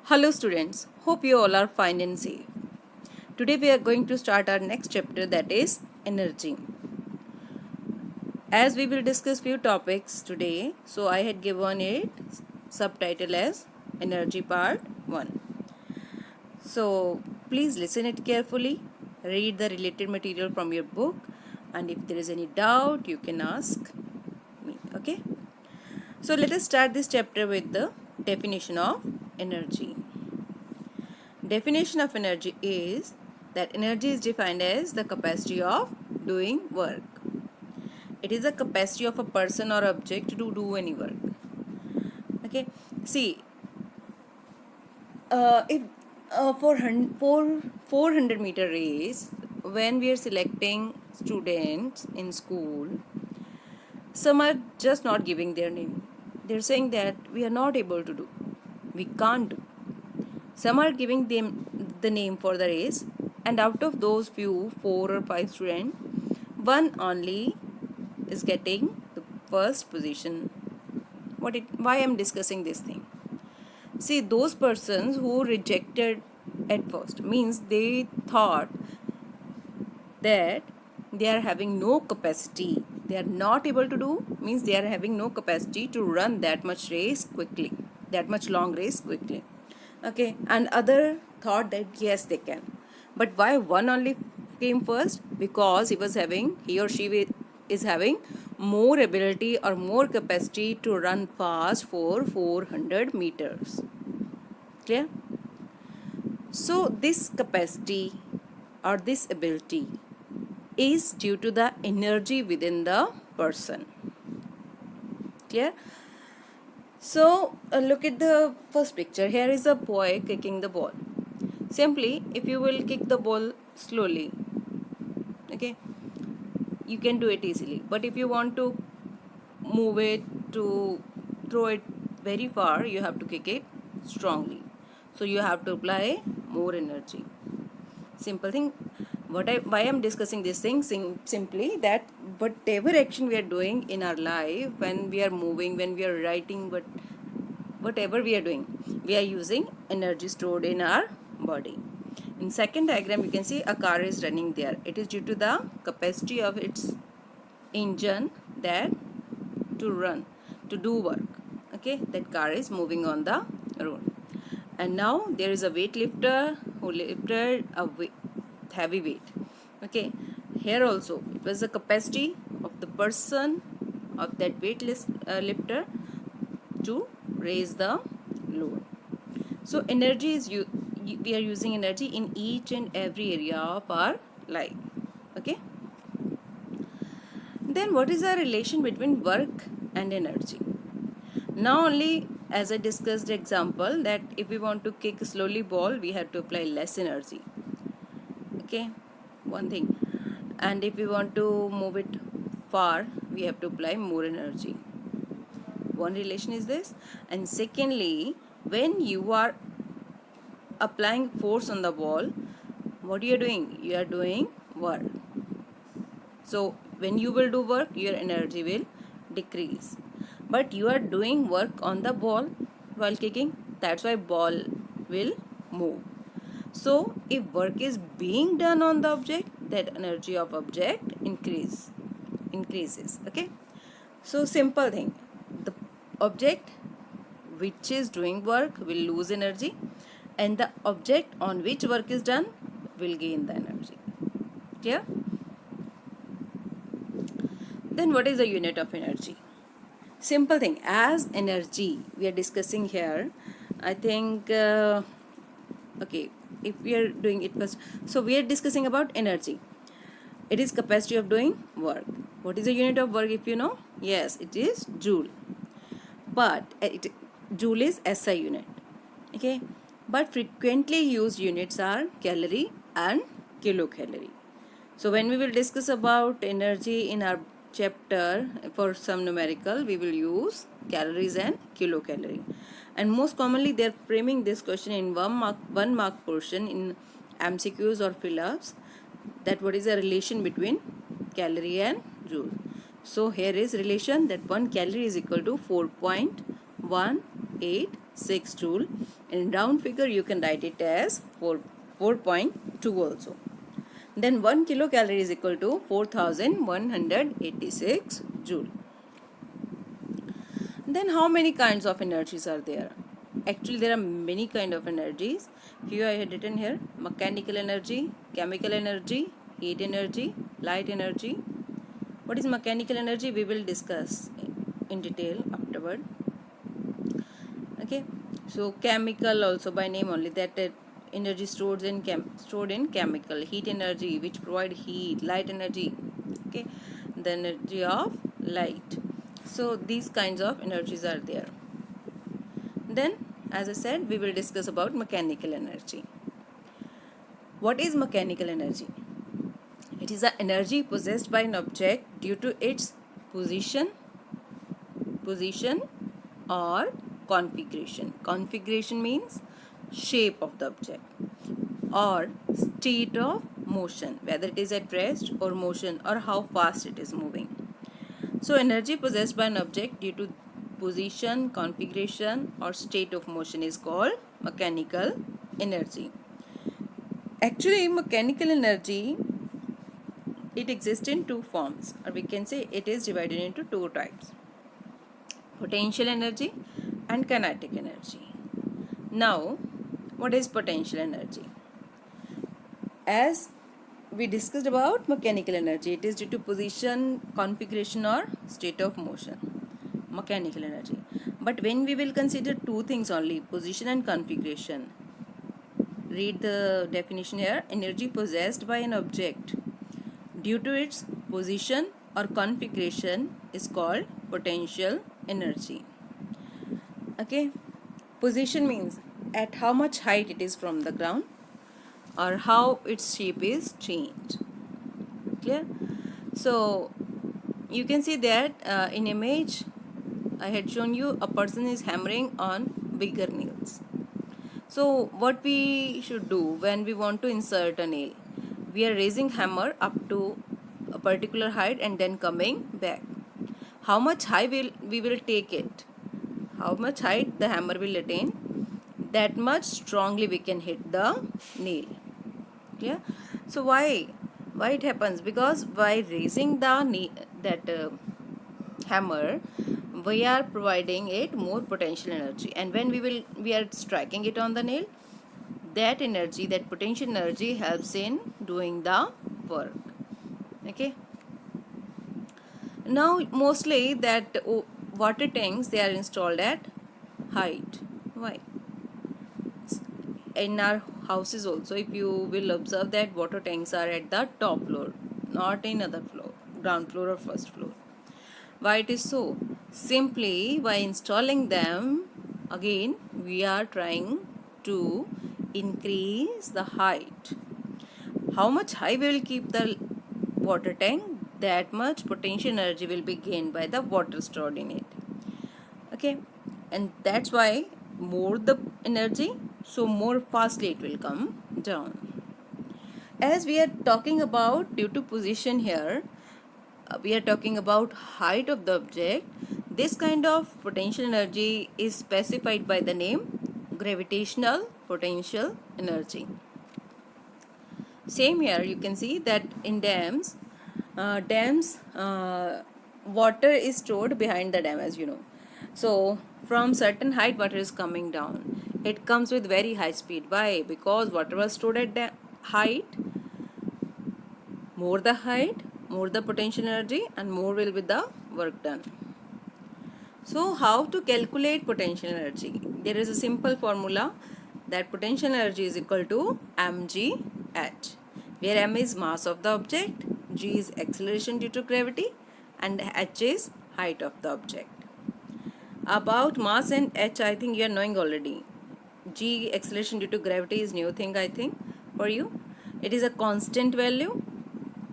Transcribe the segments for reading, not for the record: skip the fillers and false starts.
Hello students, hope you all are fine and safe. Today we are going to start our next chapter, that is energy. As we will discuss few topics today, so I had given it subtitle as Energy Part 1. So please listen it carefully, read the related material from your book, and if there is any doubt you can ask me. Okay? So let us start this chapter with the definition of energy. Definition of energy is that energy is defined as the capacity of doing work. It is the capacity of a person or object to do any work. Okay. See, if for 400-meter race, when we are selecting students in school, some are just not giving their name. They're saying that we are not able to do, we can't do. Some are giving them the name for the race, and out of those few, 4 or 5 students, one only is getting the first position. Why I'm discussing this thing? See, those persons who rejected at first means they thought that they are having no capacity. They are not able to do means they are having no capacity to run that much race quickly, that much long race quickly. Okay, and other thought that yes they can, but why one only came first? Because he or she is having more ability or more capacity to run fast for 400 meters. Clear? So this capacity or this ability is due to the energy within the person. Clear? So look at the first picture. Here is a boy kicking the ball. Simply, if you will kick the ball slowly, okay, you can do it easily. But if you want to move it, to throw it very far, you have to kick it strongly. So you have to apply more energy. Simple thing. Why I'm discussing this thing? Simply that whatever action we are doing in our life, when we are moving, when we are writing, whatever we are doing, we are using energy stored in our body. In second diagram, you can see a car is running there. It is due to the capacity of its engine that to run, to do work. Okay, that car is moving on the road. And now there is a weightlifter who lifted a heavy weight. Okay, here also it was the capacity of the person, of that lifter, to raise the load. So energy is we are using energy in each and every area of our life. Okay, then what is the relation between work and energy? Now only, as I discussed the example, that if we want to kick a slowly ball, we have to apply less energy. Okay, one thing. And if we want to move it far, we have to apply more energy. One relation is this. And secondly, when you are applying force on the ball, what you are doing? You are doing work. So when you will do work, your energy will decrease. But you are doing work on the ball while kicking, that's why ball will move. So if work is being done on the object, that energy of object increases. Okay, so simple thing, the object which is doing work will lose energy, and the object on which work is done will gain the energy. Clear? Then what is the unit of energy? Simple thing, as energy we are discussing here. I think okay, if we are doing it first, so we are discussing about energy. It is capacity of doing work. What is the unit of work, if you know? Yes, it is joule. But joule is SI unit. Okay, but frequently used units are calorie and kilocalorie. So when we will discuss about energy in our chapter for some numerical, we will use calories and kilocalorie. And most commonly they are framing this question in 1 mark portion in MCQs or fill-ups, that what is the relation between calorie and joule. So here is relation that 1 calorie is equal to 4.18 6 joule. In round figure you can write it as 4.2 also. Then 1 kilocalorie is equal to 4186 joule. Then how many kinds of energies are there? Actually there are many kind of energies. Few I had written here: mechanical energy, chemical energy, heat energy, light energy. What is mechanical energy? We will discuss in detail afterward. Okay, so chemical also by name only, that energy stored in chemical. Heat energy, which provide heat. Light energy, okay, the energy of light. So these kinds of energies are there. Then, as I said, we will discuss about mechanical energy. What is mechanical energy? It is the energy possessed by an object due to its position or configuration. Configuration means shape of the object, or state of motion, whether it is at rest or motion, or how fast it is moving. So energy possessed by an object due to position, configuration, or state of motion is called mechanical energy. Actually, mechanical energy, it exists in two forms, or we can say it is divided into two types: potential energy and kinetic energy. Now, what is potential energy? As we discussed about mechanical energy, it is due to position, configuration, or state of motion. Mechanical energy. But when we will consider two things only, position and configuration, read the definition here: energy possessed by an object due to its position or configuration is called potential energy. Okay, position means at how much height it is from the ground, or how its shape is changed. Clear? So you can see that in image I had shown you, a person is hammering on bigger nails. So what we should do when we want to insert a nail? We are raising hammer up to a particular height and then coming back. How much high we will take it? How much height the hammer will attain? That much strongly we can hit the nail. Yeah. So why it happens? Because by raising the hammer, we are providing it more potential energy, and when we are striking it on the nail, that energy, that potential energy, helps in doing the work. Okay. Now mostly that water tanks, they are installed at height. Why? In our houses also, if you will observe, that water tanks are at the top floor, not in other floor, ground floor or first floor. Why it is so? Simply by installing them, again we are trying to increase the height. How much high we will keep the water tank, that much potential energy will be gained by the water stored in it. Okay, and that's why more the energy, so more fastly it will come down. As we are talking about due to position here, we are talking about height of the object. This kind of potential energy is specified by the name gravitational potential energy. Same here, you can see that in dams, water is stored behind the dam, as you know. So from certain height water is coming down. It comes with very high speed. Why? Because water was stored at height. More the height, more the potential energy, and more will be the work done. So how to calculate potential energy? There is a simple formula, that potential energy is equal to mgh, where m is mass of the object, g is acceleration due to gravity, and h is height of the object. About mass and h, I think you are knowing already. G, acceleration due to gravity, is new thing, I think, for you. It is a constant value.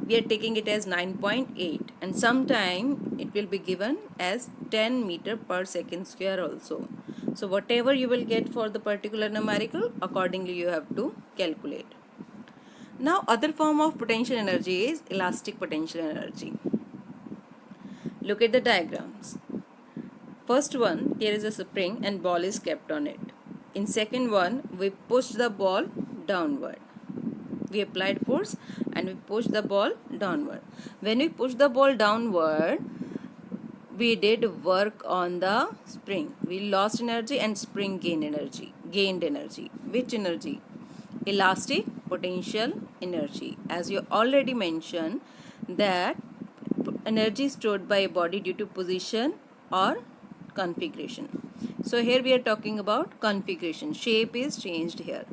We are taking it as 9.8, and sometime it will be given as 10 meter per second square also. So whatever you will get for the particular numerical, accordingly you have to calculate. Now other form of potential energy is elastic potential energy. Look at the diagrams. first one, there is a spring and ball is kept on it. In second one, we push the ball downward. We applied force and we pushed the ball downward. When we push the ball downward, we did work on the spring. We lost energy and spring gained energy. Which energy? Elastic potential energy. As you already mentioned, that energy stored by a body due to position or configuration. So here we are talking about configuration. Shape is changed here.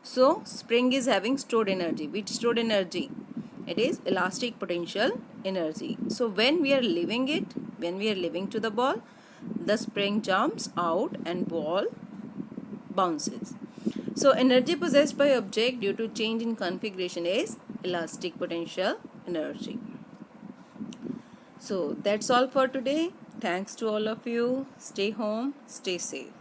So spring is having stored energy. Which stored energy? It is elastic potential energy. So when we are leaving it, when we are leaving to the ball, the spring jumps out and ball bounces. So energy possessed by object due to change in configuration is elastic potential energy. So that's all for today. Thanks to all of you. Stay home, stay safe.